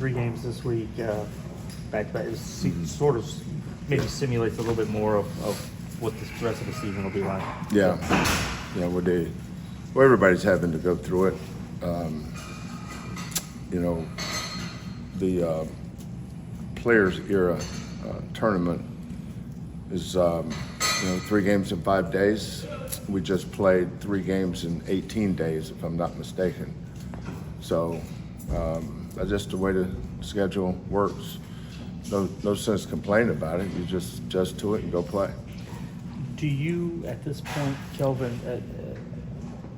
3 games this week, back to back, sort of maybe simulates a little bit more of what the rest of the season will be like. Yeah, everybody's having to go through it. The Players Era tournament is 3 games in 5 days. We just played 3 games in 18 days, if I'm not mistaken. So that's just the way the schedule works. No sense complaining about it. You just adjust to it and go play. Do you, at this point, Kelvin,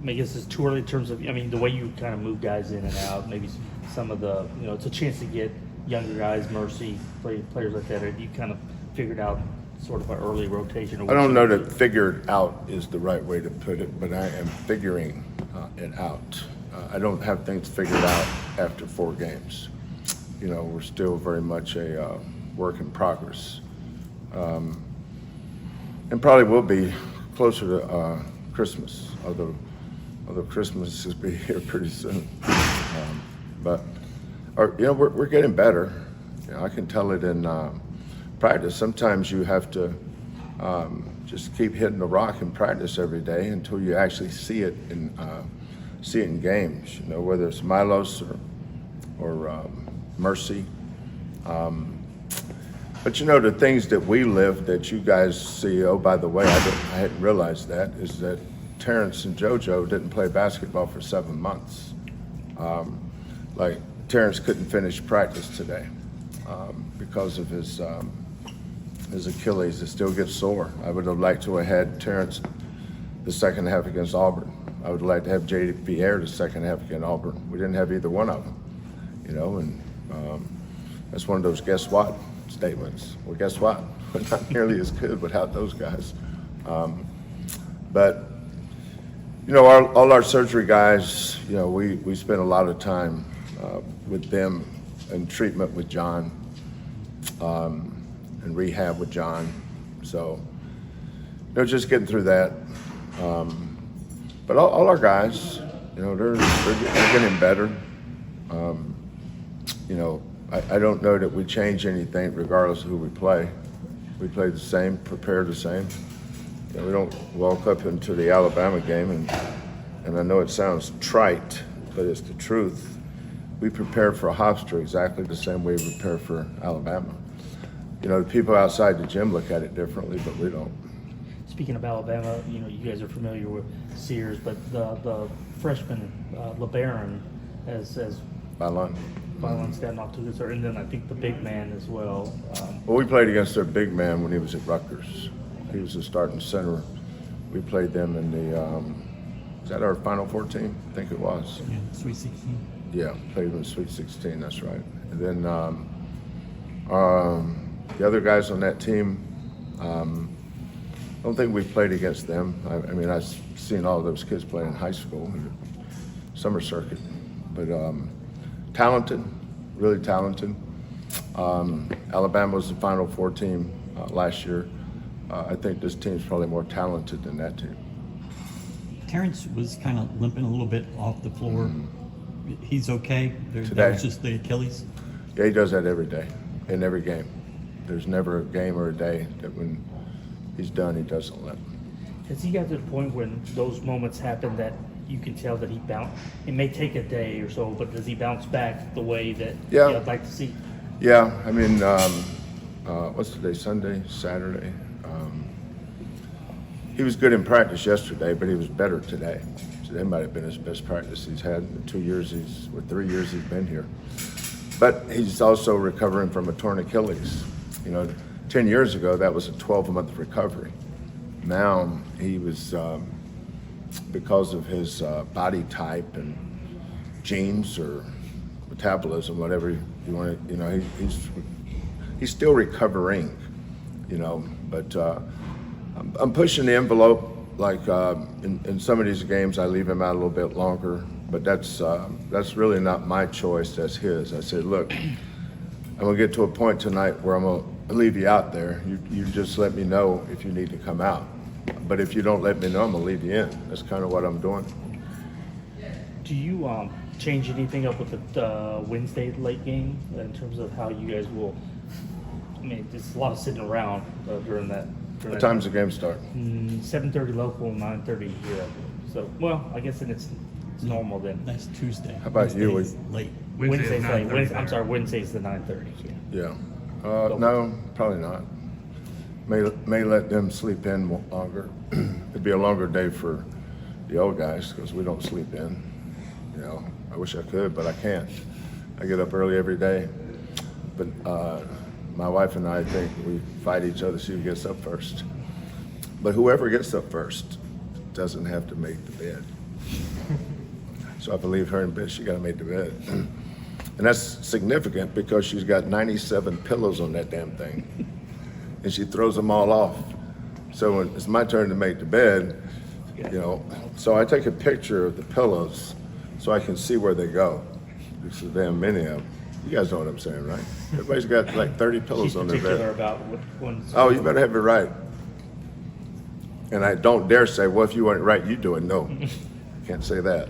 I guess it's too early in terms of, the way you kind of move guys in and out, maybe some of the, it's a chance to get younger guys, Mercy, players like that. Have you kind of figured out sort of an early rotation? I don't know that figured out is the right way to put it, but I am figuring it out. I don't have things figured out after 4 games. We're still very much a work in progress. And probably will be closer to Christmas, although Christmas will be here pretty soon. But we're getting better. I can tell it in practice. Sometimes you have to just keep hitting the rock in practice every day until you actually see it in games. Whether it's Milos or Mercy. But the things that we live that you guys see, oh, by the way, I hadn't realized that, is that Terrance and JoJo didn't play basketball for 7 months. Like Terrance couldn't finish practice today because of his Achilles. It still gets sore. I would have liked to have had Terrance the second half against Auburn. I would like to have J.D. Pierre the second half against Auburn. We didn't have either one of them, and that's one of those guess what statements. Well, guess what? We're not nearly as good without those guys. But all our surgery guys, we spend a lot of time with them in treatment with John and rehab with John. So, just getting through that. But all our guys, they're getting better. I don't know that we change anything regardless of who we play. We play the same, prepare the same. We don't walk up into the Alabama game, and I know it sounds trite, but it's the truth. We prepare for Hofstra exactly the same way we prepare for Alabama. The people outside the gym look at it differently, but we don't. Speaking of Alabama, you guys are familiar with Sears, but the freshman LeBaron has Byron's gotten off to a good start, and then I think the big man as well. Well, we played against their big man when he was at Rutgers. He was the starting center. We played them in the, is that our Final Four team? I think it was. Yeah, Sweet 16. Yeah, played them in Sweet 16, that's right. And then the other guys on that team, I don't think we've played against them. I've seen all of those kids play in high school, summer circuit. But talented, really talented. Alabama was the Final Four team last year. I think this team's probably more talented than that team. Terrance was kind of limping a little bit off the floor. He's okay. Today. That was just the Achilles. Yeah, he does that every day, in every game. There's never a game or a day that when he's done, he doesn't limp. Has he got to the point when those moments happen that you can tell that he bounced? It may take a day or so, but does he bounce back the way that I'd like to see? Yeah, what's today, Sunday, Saturday? He was good in practice yesterday, but he was better today. Today might have been his best practice he's had in 2 years, 3 years he's been here. But he's also recovering from a torn Achilles. 10 years ago, that was a 12-month recovery. Now he was, because of his body type and genes or metabolism, whatever you want to, he's still recovering, but I'm pushing the envelope. Like in some of these games, I leave him out a little bit longer, but that's really not my choice. That's his. I said, look, I'm gonna get to a point tonight where I'm gonna leave you out there. You just let me know if you need to come out. But if you don't let me know, I'm gonna leave you in. That's kind of what I'm doing. Do you change anything up with the Wednesday late game in terms of how you guys will? I mean, it's a lot of sitting around during that. What time's the game start? 7:30 local, 9:30 here. So, well, I guess then it's normal then. That's Tuesday. How about you? Wednesday's late. Wednesday's late. 9:30. I'm sorry, Wednesday's the 9:30. Yeah. Yeah. No, probably not. May let them sleep in longer. It'd be a longer day for the old guys because we don't sleep in. You know, I wish I could, but I can't. I get up early every day. But my wife and I think we fight each other to see who gets up first. But whoever gets up first doesn't have to make the bed. So if I leave her in bed, she got to make the bed. And that's significant because she's got 97 pillows on that damn thing. And she throws them all off. So when it's my turn to make the bed, you know, so I take a picture of the pillows so I can see where they go. There's so damn many of them. You guys know what I'm saying, right? Everybody's got like 30 pillows She's on their particular bed. about which ones. Oh, you better have it right. And I don't dare say, well, if you want it right, you do it. No, can't say that.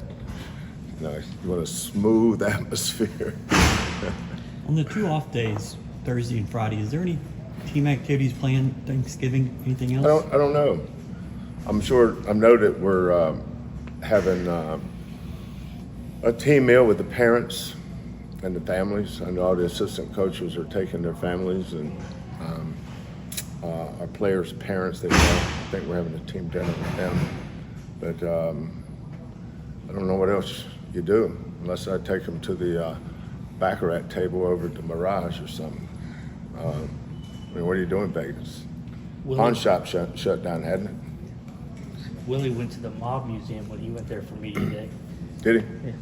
No, you want a smooth atmosphere. On the 2 off days, Thursday and Friday, is there any team activities planned? Thanksgiving? Anything else? I don't know. I know that we're having a team meal with the parents and the families. I know all the assistant coaches are taking their families and our players' parents. I think we're having a team dinner with them. But I don't know what else you do unless I take them to the Baccarat table over at the Mirage or something. I mean, what are you doing in Vegas? Pawn shop shut down, hadn't it? Willie went to the Mob Museum when he went there for media day. Did he? Yeah.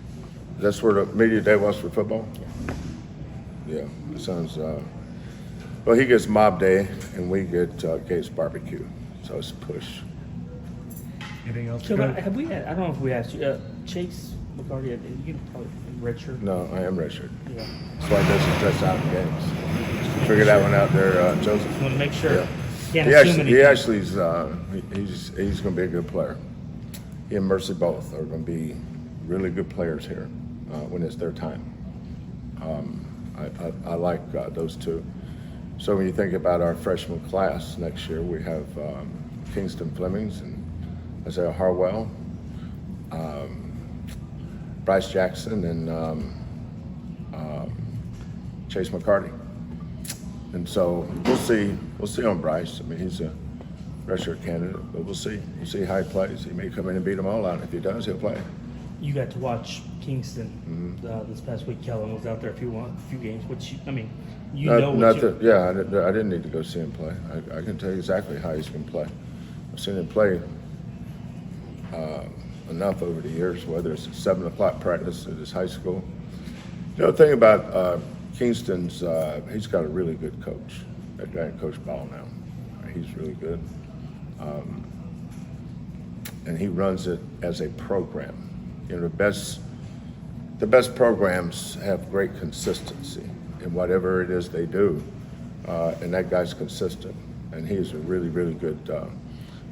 That's where the media day was for football? Yeah, it sounds, well, he gets Mob Day and we get Gates Barbecue, so it's a push. Anything else? So, Coach? have we had, I don't know if we asked you, Chase McCarty, you can probably redshirt. No, I am redshirt. Yeah. That's why he doesn't dress out in games. Figure that one out there, Joseph. Just want to make sure. Yeah. Can't He assume anything. actually he's going to be a good player. He and Mercy both are going to be really good players here when it's their time. I like those two. So when you think about our freshman class next year, we have Kingston Flemings and Isaiah Harwell, Bryce Jackson, and Chase McCarty. And so we'll see on Bryce. I mean, he's a redshirt candidate, but we'll see. We'll see how he plays. He may come in and beat them all out. If he does, he'll play. You got to watch Kingston this past week. Kelvin was out there a few games, which I mean, Yeah, I didn't need to go see him play. I can tell you exactly how he's going to play. I've seen him play enough over the years, whether it's a 7 o'clock practice at his high school. You know, the thing about Kingston's, he's got a really good coach. That guy Coach Ball now. He's really good. And he runs it as a program. You know, the best programs have great consistency in whatever it is they do. And that guy's consistent. And he's a really, really good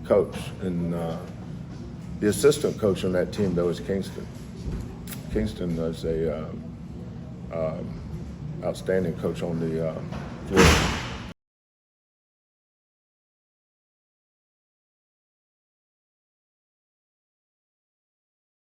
coach. And the assistant coach on that team, though, is Kingston. Kingston is a outstanding coach on the floor.